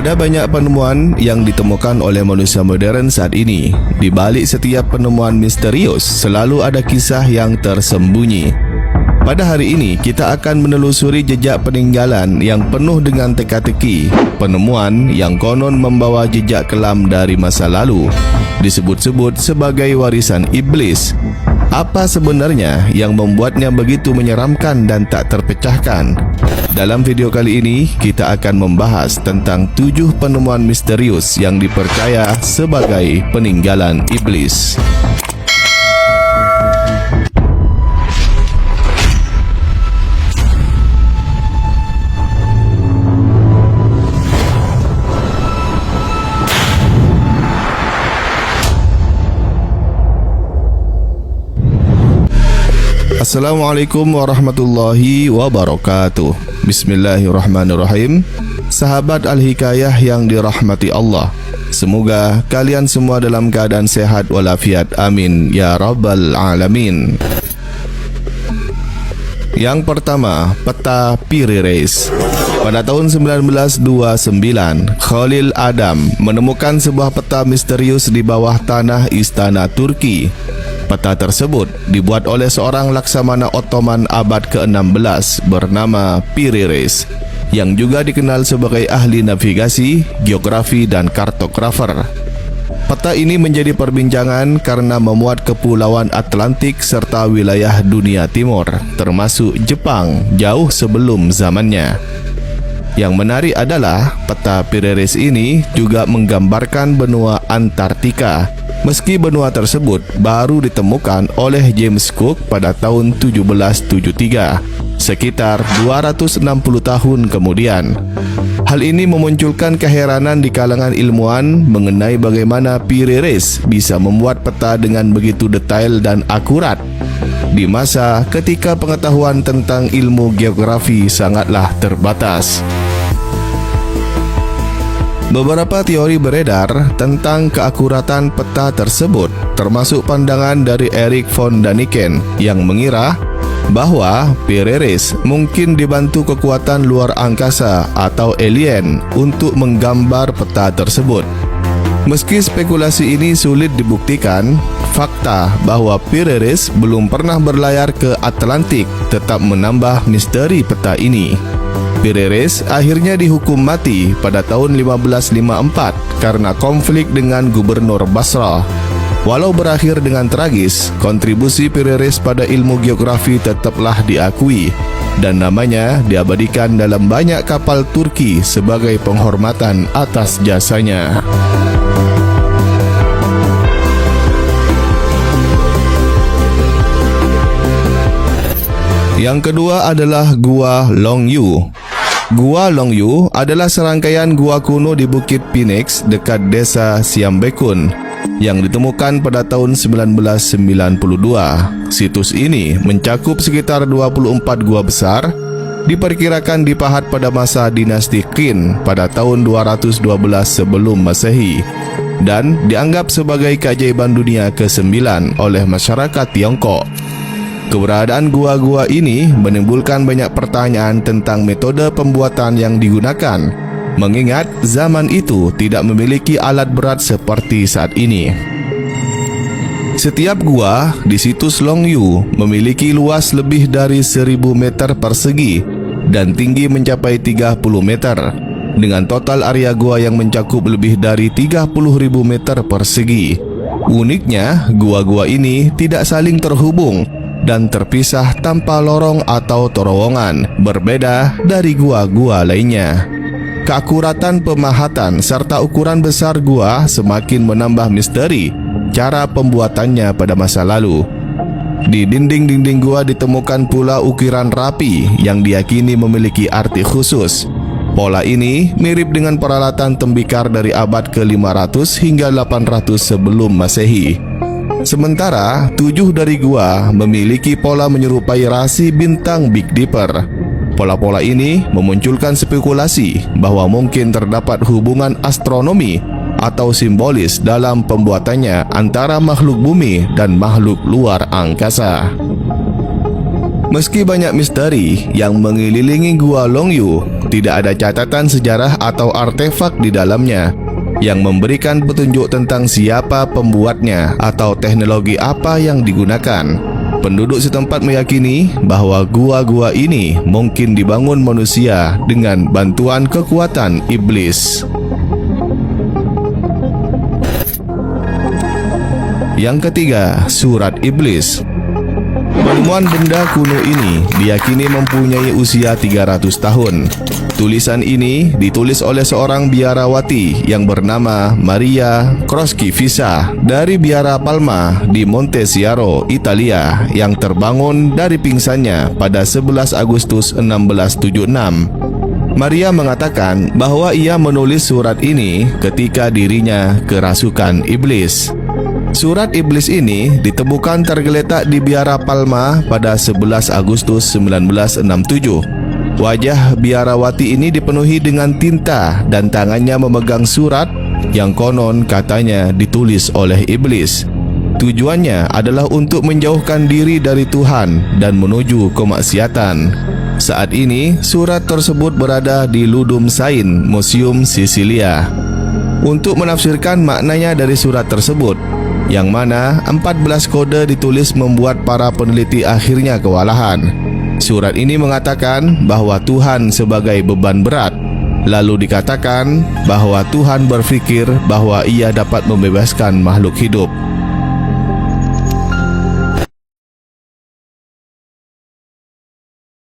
Ada banyak penemuan yang ditemukan oleh manusia modern saat ini. Di balik setiap penemuan misterius, selalu ada kisah yang tersembunyi. Pada hari ini, kita akan menelusuri jejak peninggalan yang penuh dengan teka-teki. Penemuan yang konon membawa jejak kelam dari masa lalu, disebut-sebut sebagai warisan iblis. Apa sebenarnya yang membuatnya begitu menyeramkan dan tak terpecahkan? Dalam video kali ini, kita akan membahas tentang 7 penemuan misterius yang dipercaya sebagai peninggalan iblis. Assalamualaikum warahmatullahi wabarakatuh. Bismillahirrahmanirrahim. Sahabat Al-Hikayah yang dirahmati Allah, semoga kalian semua dalam keadaan sehat walafiat, amin ya rabbal alamin. Yang pertama, peta Piri Reis. Pada tahun 1929, Khalil Adam menemukan sebuah peta misterius di bawah tanah istana Turki. Peta tersebut dibuat oleh seorang laksamana Ottoman abad ke-16 bernama Piri Reis, yang juga dikenal sebagai ahli navigasi, geografi, dan kartografer. Peta ini menjadi perbincangan karena memuat kepulauan Atlantik serta wilayah dunia timur, termasuk Jepang, jauh sebelum zamannya. Yang menarik adalah peta Piri Reis ini juga menggambarkan benua Antartika, meski benua tersebut baru ditemukan oleh James Cook pada tahun 1773, sekitar 260 tahun kemudian. Hal ini memunculkan keheranan di kalangan ilmuwan mengenai bagaimana Piri Reis bisa membuat peta dengan begitu detail dan akurat di masa ketika pengetahuan tentang ilmu geografi sangatlah terbatas. Beberapa teori beredar tentang keakuratan peta tersebut, termasuk pandangan dari Erik von Daniken yang mengira bahwa Piri Reis mungkin dibantu kekuatan luar angkasa atau alien untuk menggambar peta tersebut. Meski spekulasi ini sulit dibuktikan, fakta bahwa Piri Reis belum pernah berlayar ke Atlantik tetap menambah misteri peta ini. Piri Reis akhirnya dihukum mati pada tahun 1554 karena konflik dengan gubernur Basra. Walau berakhir dengan tragis, kontribusi Piri Reis pada ilmu geografi tetaplah diakui dan namanya diabadikan dalam banyak kapal Turki sebagai penghormatan atas jasanya. Yang kedua adalah Gua Longyu. Gua Longyu adalah serangkaian gua kuno di Bukit Phoenix dekat desa Siambekun yang ditemukan pada tahun 1992. Situs ini mencakup sekitar 24 gua besar, diperkirakan dipahat pada masa dinasti Qin pada tahun 212 sebelum Masehi, dan dianggap sebagai keajaiban dunia ke-9 oleh masyarakat Tiongkok. Keberadaan gua-gua ini menimbulkan banyak pertanyaan tentang metode pembuatan yang digunakan, mengingat zaman itu tidak memiliki alat berat seperti saat ini. Setiap gua di situs Longyu memiliki luas lebih dari 1000 meter persegi dan tinggi mencapai 30 meter, dengan total area gua yang mencakup lebih dari 30.000 meter persegi. Uniknya, gua-gua ini tidak saling terhubung dan terpisah tanpa lorong atau terowongan, berbeda dari gua-gua lainnya. Keakuratan pemahatan serta ukuran besar gua semakin menambah misteri cara pembuatannya pada masa lalu. Di dinding-dinding gua ditemukan pula ukiran rapi yang diyakini memiliki arti khusus. Pola ini mirip dengan peralatan tembikar dari abad ke-500 hingga 800 sebelum Masehi. Sementara 7 dari gua memiliki pola menyerupai rasi bintang Big Dipper. Pola-pola ini memunculkan spekulasi bahwa mungkin terdapat hubungan astronomi atau simbolis dalam pembuatannya antara makhluk bumi dan makhluk luar angkasa. Meski banyak misteri yang mengelilingi Gua Longyu, tidak ada catatan sejarah atau artefak di dalamnya yang memberikan petunjuk tentang siapa pembuatnya atau teknologi apa yang digunakan. Penduduk setempat meyakini bahwa gua-gua ini mungkin dibangun manusia dengan bantuan kekuatan iblis. Yang ketiga, Surat Iblis. Penemuan benda kuno ini diyakini mempunyai usia 300 tahun. Tulisan ini ditulis oleh seorang biarawati yang bernama Maria Crocevisa dari Biara Palma di Montesiaro, Italia, yang terbangun dari pingsannya pada 11 Agustus 1676. Maria mengatakan bahwa ia menulis surat ini ketika dirinya kerasukan iblis. Surat iblis ini ditemukan tergeletak di Biara Palma pada 11 Agustus 1967. Wajah biarawati ini dipenuhi dengan tinta dan tangannya memegang surat yang konon katanya ditulis oleh iblis. Tujuannya adalah untuk menjauhkan diri dari Tuhan dan menuju kemaksiatan. Saat ini, surat tersebut berada di Ludum Sain, Museum Sisilia. Untuk menafsirkan maknanya dari surat tersebut, yang mana 14 kode ditulis membuat para peneliti akhirnya kewalahan. Surat ini mengatakan bahwa Tuhan sebagai beban berat. Lalu dikatakan bahwa Tuhan berpikir bahwa ia dapat membebaskan makhluk hidup.